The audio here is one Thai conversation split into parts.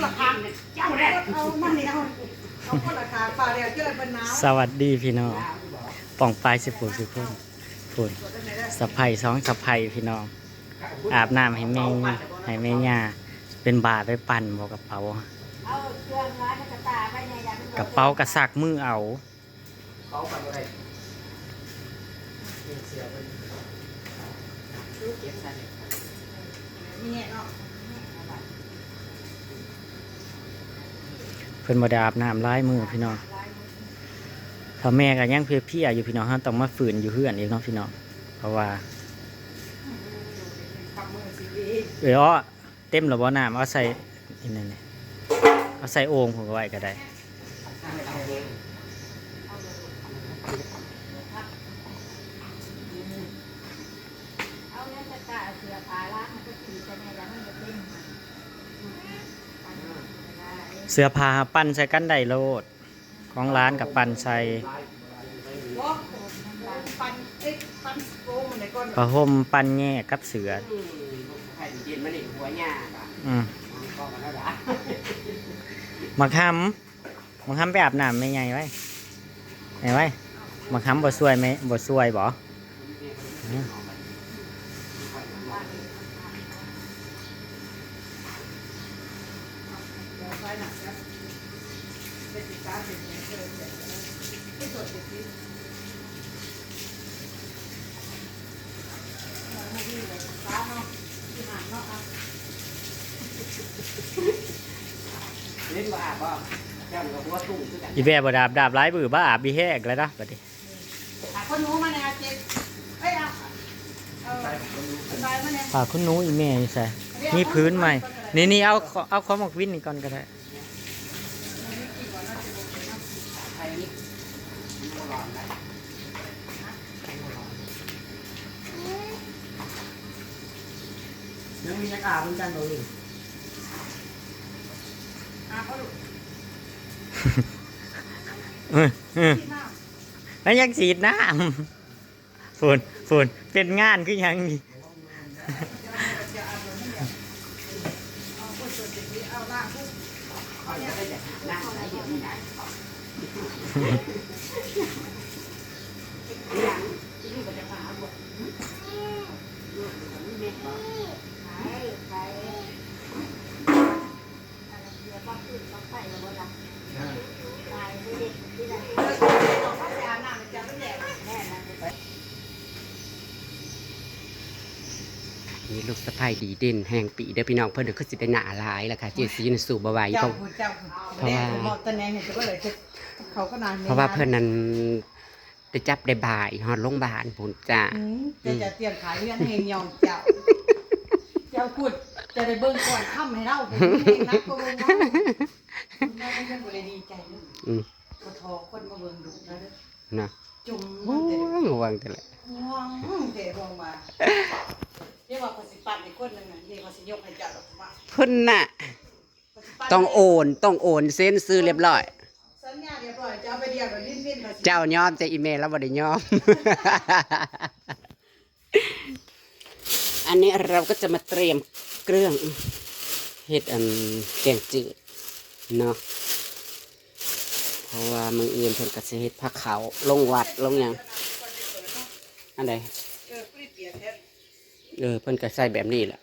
ราคาเจ้าแรกเอามันนี่เอาคนราคาปลาเดียวเจ้าเป็นน้ำสวัสดีพี่น้องป่องปลายสิบสิบคนฝนสะไผ่สองสะไผ่พี่น้องอาบน้ำให้แม่ย่าเป็นบาทได้ปั่นบอกกระเป๋ากระเป๋ากระสักมือเอาเพิ่นบ่ได้อาบน้ำล้ายมือพี่น้องถ้าแม่ก็ยังเพียๆอยู่พี่น้องฮะต้องมาฝืนอยู่เพื่อนอีกเนาะพี่น้องเพราะว่าอ้อเต็มหรือบ่น้ำเอาใส่นั่นนี่เอาใส่โอ่งผมก็ไว้ก็ได้เสื้อผ้าปั้นใส่กันได้โลดของร้านกับปั้นใส่ผ้าห่มปั้นแง่กับเสือมาคำไปอาบน้ำไม่ไงไว้ไงไว้มาคำบ่ช่วยไหมบ่ช่วยบ่อีแม่บ่ดาบร้ายบือบ้าอาบบีแห้งแล้วนะบัดนี้คนนู้มาเนี่ยเจ๊เอ้ยฝากคุณหนูอีแม่ใส่นี่พื้นใหม่นี่เอาของหมกวินนี่ก่อนก็ได้ยังมีนักอาบเหมือนกันเลยแล้วยังสีดน้ำฝนเป็นงานคือยังนี่นี่ลูกสะใภ้ดีเด่นแห่งปีเด้อพี่น้องเพิ่นคือสิได้หน้าหลายล่ะค่ะเจสีนสู่บ่ไหวเพราะว่าเพิ่นนั้นได้จับได้บ่ายฮอดโรงพยาบาลพุ่นจ้าจะเตรียมขายเรื่องเฮงยองเจ้าพูดจะได้เบิ่งก่อนค่ำให้เราผมเองนักก็เบิ่งเนาะเราเพิ่นบ่ได้ดีใจเด้อบ่ทอคนมาเบิ่งดูนะเด้อนะจุ่มระวังแต่ละห่วงเด้บ่มาเรียกว่าคนสิปัดอีกคนนึงน่ะเรียกว่าสิยกให้เจ้าดอกว่าเพิ่นน่ะต้องโอนเซ็นซื้อเรียบร้อยสัญญาเรียบร้อยจะเอาไปเดียวกับลิ้นเจ้ายอมแต่อีเมลแล้วบ่ได้ยอม อันนี้เราก็จะมาเตรียมเครื่องเฮ็ดแกงจืดเนาะเพราะว่ามื้ออื่นเพิ่นก็สิเฮ็ดผักขาวลงวัดลงหยังอันใดเพิ่นก็ใส่แบบนี้แหละ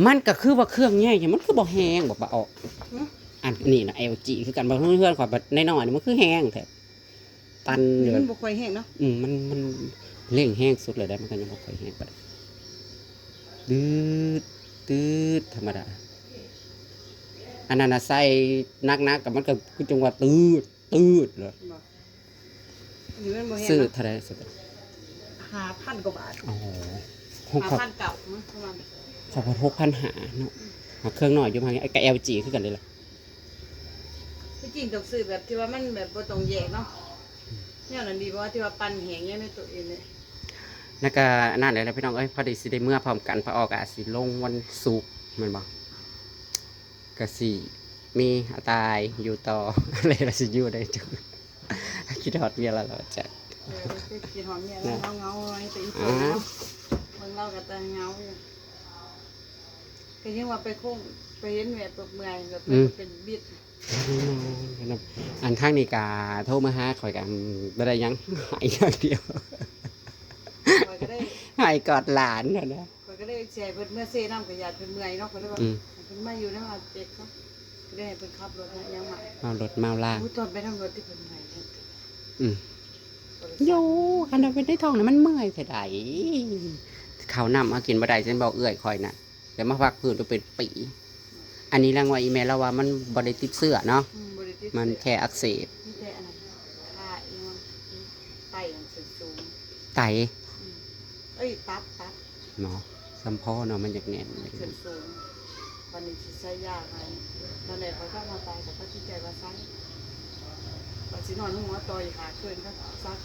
มันก็คือว่าเครื่องแง่มันคือบ่แห้งบ่ออกอันนี้นะ LG คือกันบ่เพื่อนๆขอแบบน้อยๆนี่มันคือแห้งแท้ปันเดือมันบ่ค่อยแห้งเนาะมันเร่งแห้งสุดเลยได้มันก็ยังบ่ค่อยแห้งปานตืดธรรมดาอันนั้นน่ะใส่นักๆกับมันก็คือจังว่าตืดเลยซื้อเท่าไหร่สุด5,000 กว่าบาทอ๋อ5,000 เก่าประมาณขอ6,500เนาะเครื่องน้อยอยู่พังไอ้กับ LG คือกันเลยล่ะที่จริงต้องซื้อแบบที่ว่ามันแบบบ่ต้องแยกเนาะเนี่ยนั่นดีเพราะว่าที่ว่าปั่นแห้งเนี่ยในตัวเองเลยนั่นก็นั่นแหละพี่น้องเอ้ยพอดีสิได้เมื่อพร้อมกันพอออกอาสิลงวันศุกร์แม่นบ่ก็สิมีตายอยู่ต่ออะไรล่ะสิอยู่ได้จังคิดฮอดเมียแล้วจ้ะคิดฮอดเมียแล้วเงาๆไว้แต่อีกคนเนาะเบิ่งเราก็แต่เงาอยู่ ก็ยังว่าไปโค้งไปเห็นแม่ตกเมื่อยแบบเป็นบิด อันข้างนี้กาโทรมาหาข่อยกันบ่ได้หยังหายอย่างเดียว คอยก็ได้ หายกอดหลานน่ะนะ คอยก็ได้แชร์เพิ่นเมื่อเซ่น้ำกับญาติเพิ่นเมื่อยเนาะก็ได้ว่าเพิ่นมาอยู่ในมาเจ็กเนาะก็ได้ให้เพิ่นขับรถมายังมา เมารถเมาล่าง ตอนไปทำรถที่เพิ่นเมื่อยเนี่ย โยคันเราเป็นได้ทองนะมันเมื่อยเท่าใดเขาวนำมากินบ่ได้ฉันบอกเอื้อยคอยน่ะเดี๋ยวมาพักพื้นตัวเป็นปีอันนี้รางวัลอีเมลเราว่ามันบ่ได้ติดเสื้อเนาะมันแค่อักเสบ นี่แต่อันนั้นค่าอีมันไตอันสูง ไต เอ้ยตับ เนาะสัมพอเนาะมันอยากแน่นเลย สูงวันนี้สิใช้ยาให้นั่นแหละเขาก็มาตายแต่ก็ที่ใจว่าซักว่าสินอนหัวต่อยหาคืนก็ซัก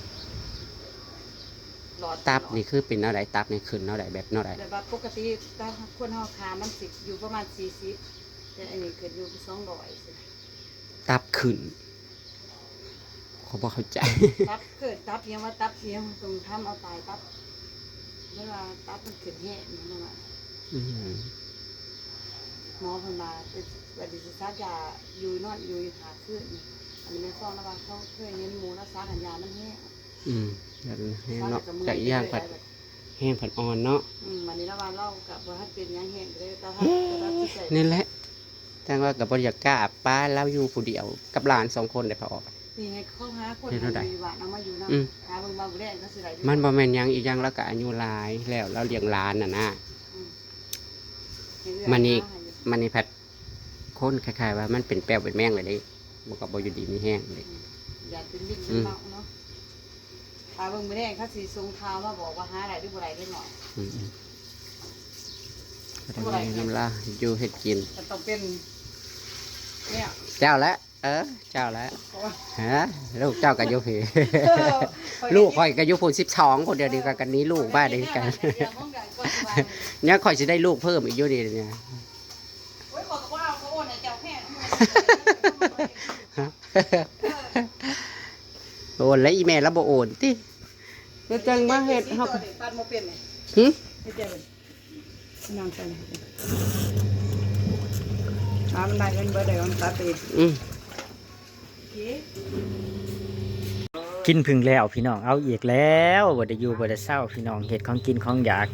หลอด ตับนี่คือเป็นเท่าใดตับนี่ขึ้นเท่าใดแบบเท่าใด แต่ว่าปกติถ้าคนเฮาขามันสิอยู่ประมาณ40แต่อันนี้เกิดอยู่200สิ ตับขึ้นเขาบอกเข้าใจ ตับเกิดตับเพียงว่าตับเพียงตรงทำเอาตายตับเวลาตับมันขึ้นแห้งนั่นน่ะ อืม หมอเพิ่นมาเป็นวันดิสิซักยาอยู่นอนอยู่หาคืนนี่อันนี้แม่ฟ้องแล้วว่าเขาเคยเห็นหมูรักษากันยามันแห้ง แบบแห้งเนาะจากย่างผัดแห้งผัดอ่อนเนาะ วันนี้ละว่าเล่ากับว่าถ้าเป็นยังแห้งเลยแต่ถ้าที่ใจ นี่แหละแต่ว่ากับบริยากล้าป้าเราอยู่ผู้เดียวกับหลาน2 คนได้พอออก นี่ให้เข้าหาคนอยู่บ้านเอามาอยู่นำหาเบิ่งมาบ่ได้ก็สิได้ มันบ่แม่นหยังอีกอย่างแล้วก็อายุหลายแล้วเราเลี้ยงหลานน่ะนะมันนี่ผัดคนคล้ายๆว่ามันเป็นแป้วเป็นแมงเลยเด้บ่ก็บ่อยู่ดีมีแห้งเลย อย่าเป็นลิ้นเป็นเมาเนาะหาเบิ่งบ่ได้เขาสิส่งข่าวมาบอกว่าหาได้หรือบ่ได้ได้หน่อย ก็ได้น้ำลาอยู่เฮ็ดกิน มันต้องเป็นเนี่ย เจ้าแล้วเจ้าแล้วฮะลูกเจ้าก็อยู่พี่ ลูกข่อยก็อยู่ผู้12คนเดียวเดียวกันนี้ลูกบ้านเดียวกันเนี่ยข่อยสิได้ลูกเพิ่มอีกอยู่ดีเนี่ย โอ้ยบอกว่าเขาโอนให้เจ้าแพทย์ โอนแล้วอีเมลแล้วบ่โอนติก็จังมาเฮ็ดเฮา ปัดบ่เป็นนี่ หึ เฮ็ดจังนั่งกันมันได้เงินเบิดได้มันตัดไป กินพึ่งแล้วพี่น้องเอาอีกแล้วบ่ได้อยู่บ่ได้เศร้าพี่น้องเห็ดของกินของอยาก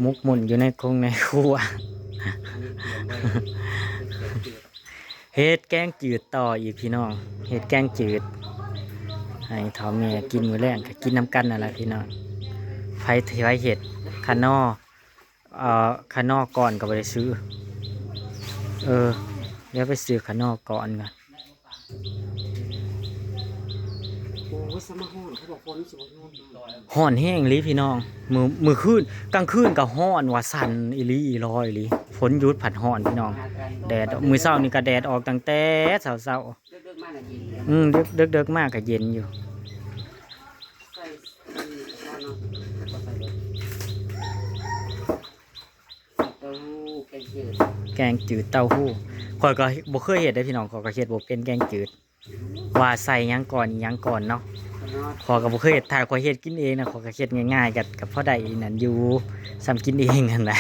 มุกมุ่นอยู่ในครัว เห็ดแกงจืดต่ออีกพี่น้องเห็ดแกงจืดให้เฒ่าแม่กินมื้อแรกก็กินน้ำกันนั่นแหละพี่น้องไผเห็ดคานอคานอก่อนก็บ่ได้ซื้อเดี๋ยวไปซื้อคานอก่อนก่อน โอ้ยสมห้อนเขาบอกฝนสิบ่ฮ้อน ฮ้อนแห้งลิพี่น้องมือคืนกลางคืนก็ฮ้อนว่าสั่นอีหลีอีลอยอีหลีฝนหยุดผัดฮ้อนพี่น้องแดดมื้อเช้านี่ก็แดดออกตั้งแต่เช้า เลิกๆมาแล้วกิน ๆดึกๆมากก็เย็นอยู่ ใส่เนาะบ่ใส่เลยเต้าหู้แกงจืด แกงจืดเต้าหู้ข่อยก็บ่เคยเฮ็ดได้พี่น้องข่อยก็เฮ็ดบ่เป็นแกงจืดว่าใส่หยังก่อนอิหยังก่อนเนาะข่อยก็บ่เคยเฮ็ดถ้าข่อยเฮ็ดกินเองนะข่อยก็เฮ็ดง่ายๆกับพอได้นั่นอยู่ซ้ำกินเองนั่นแหละ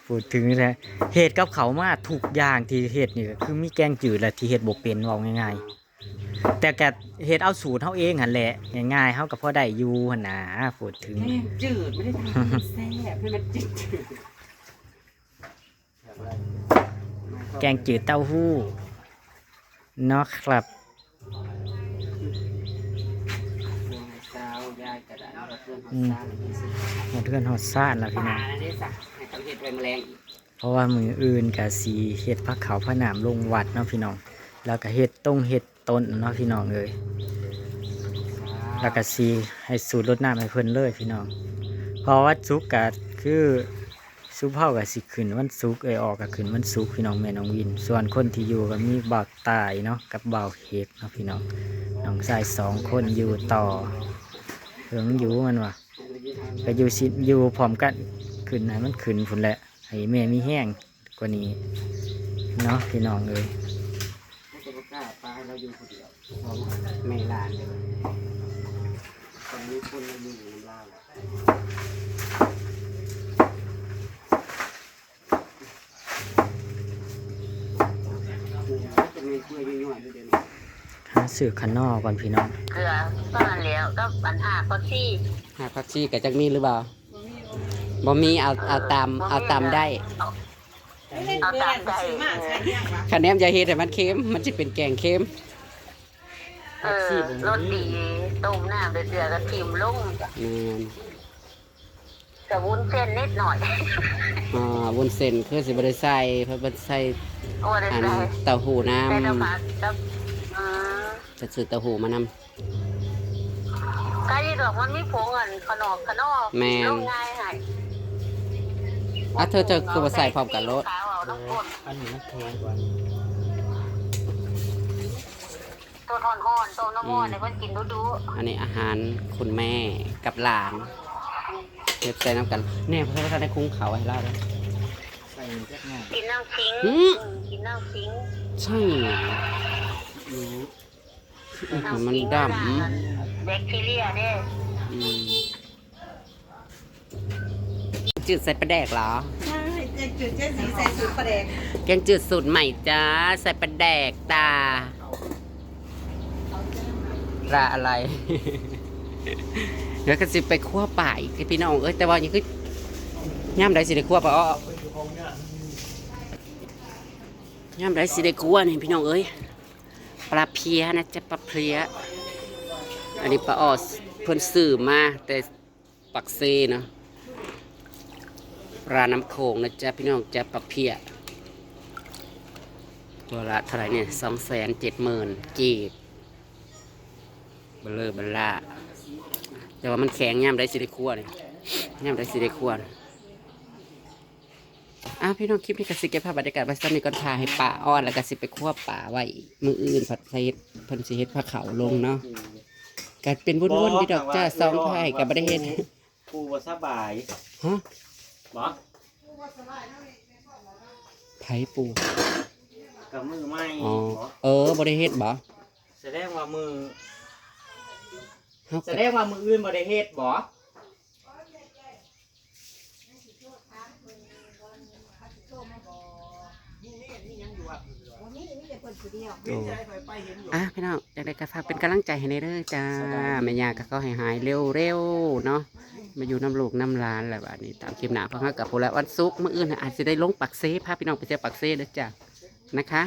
พูดถึงนะเฮ็ดกับเขาวมาทุกอย่างที่เฮ็ดนี่ก็คือมีแกงจืดแหละที่เฮ็ดบ่เป็นเว้าง่ายๆแต่ก็เฮ็ดเอาสูตรเฮาเองหั่นแหละง่ายๆเฮาก็พอได้อยู่หั่นน่ะพูดถึง แกงจืดไม่ได้ทำให้มันแซ่บให้มันจืด แกงจืดเต้าหู้เนาะครับ สาวยายกระดาษเพื่อนหอดซ่า หมดเพื่อนฮอดซ่านแล้วพี่ ป น้ ลา อง อันนี้สักให้เขาเห็ดแรงๆอีก เพราะว่ามืออื่นก็สิเฮ็ดผักขาวพระนามลงวัดเนาะพี่น้องแล้วก็เฮ็ดเฮ็ดต้นเนาะพี่น้องเอ้ยแล้วก็สิให้สูตรรดน้ำให้เพิ่นเลยพี่น้องเพราะว่าสุกก็คือสุเฮาก็สิขึ้นวันศุกร์ออกก็ขึ้นวันศุกร์พี่น้องแม่น้องวิน ส่วนคนที่อยู่ก็มีบ่าวตายเนาะกับบ่าวเฮกเนาะพี่น้องน้องชาย2 คนอยู่ต่อเพิ่งอยู่มันว่ะก็อยู่พร้อมกันขึ้นให้มันขึ้นพุ่นแหละให้แม่มีแห้งกว่านี้เนาะพี่น้องเอ้ย ไม่จะกล้าปลาเราอยู่คนเดียวเพราะไม่ลานเลยตอนนี้คนเราอยู่น้ำลาย เปื่อยๆด้วยเดี๋ยว หาสื่อขนอกก่อนพี่น้อง เกลือซ่อนแล้วก็ปัญหาก็ที่ หาผักชีกับจักมีหรือเปล่าบ่มีเอาตามได้ เอาตามใจ คะแนนอย่าเฮ็ดให้มันเค็มมันจะเป็นแกงเค็ม รสดีต้มน้ำเดือดๆก็ทิมลง อืม กับวุ้นเส้นนิดหน่อย วุ้นเส้นคือสิบ่ได้ใส่เพราะบ่ใส่ โอ้ได้ อัน ใส่ เต้าหู้น้ ใส่น้ำมันกับำจะซื้อเต้าหู้มานำ ใกล้ดอกมันมีผงอันขนอกลงง่ายให้ เธอคือบ่ใส่พร้อมกันโลด ขาวเอาน้ำข้น อันนี้มันแพงกว่า ตัวทอนห่อนตัวน้ำมันเนี่ยเพิ่นกินดู อันนี้อาหารคุณแม่กับหลานเก็บใส่น้ำกันเนี่ยเพื่อนได้คุ้งเขาให้เล่าเลย ใส่จักง่าย กินน้ำซิงกินน้ำซิง ใช่มันดำ แบคทีเรียเด้ จืดใส่ปลาแดกเหรอ ใช่แกงจืดเจ๊สีใส่สูตรปลาแดก แกงจืดสูตรใหม่จ้าใส่ปลาแดกตาปลาอะไร แล้วก็สิไปคั่วป่าอีกพี่น้องเอ้ยแต่ว่านี่คือย่ำได้สิได้คั่วปลาอ้อย่ำได้สิได้คั่วนี่พี่น้องเอ้ยปลาเพี้ยนะจ๊ะปลาเพี้ยอันนี้ปลาอ้อเพิ่นซื้อมาแต่ปักเซเนาะปลาน้ำโขงนะจ๊ะพี่น้องจ๊ะปลาเพี้ยตัวละเท่าไหร่เนี่ย270,000 กีบเบลอเบลล่าแต่ว่ามันแข็งย่ำได้สิได้คั่วเนี่ยย่ำได้สิได้คั่วพี่น้องคลิปนี้ก็สิเก็บภาพบรรยากาศไว้ซ้ำนี้ก่อนพาให้ป่าอ้อนแล้วก็สิไปคั่วป่าไว้มืออื่นผัดไทยเพิ่นสิเฮ็ดผ้าขาวลงเนาะก็เป็นวุ่นๆที่ดอกจ้าสองไผ่กับบ่ได้เฮ็ด ปูบ่สบาย ฮะ บ่ ไผ่ปู กับมือไหม อ๋อ บ่ บ่ได้เฮ็ดบ่ แสดงว่ามือ เฮา แสดงว่ามืออื่นบ่ได้เฮ็ดบ่ พี่น้องอยากได้กระฝากเป็นกำลังใจให้ในเด้อจ้าแม่ยาก็เขาให้หายเร็วๆเนาะมาอยู่น้ำลูกน้ำหลานอะไรแบบนี้ตามคลิปหน้าเพราะงั้นกับผู้ละวันศุกร์มื้ออื่นอาจจะได้ลงปักเซ่พาพี่น้องไปเจอปักเซ่เด้อจ้านะคะ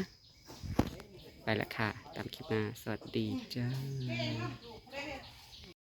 ไปละค่ะตามคลิปหน้าสวัสดีจ้า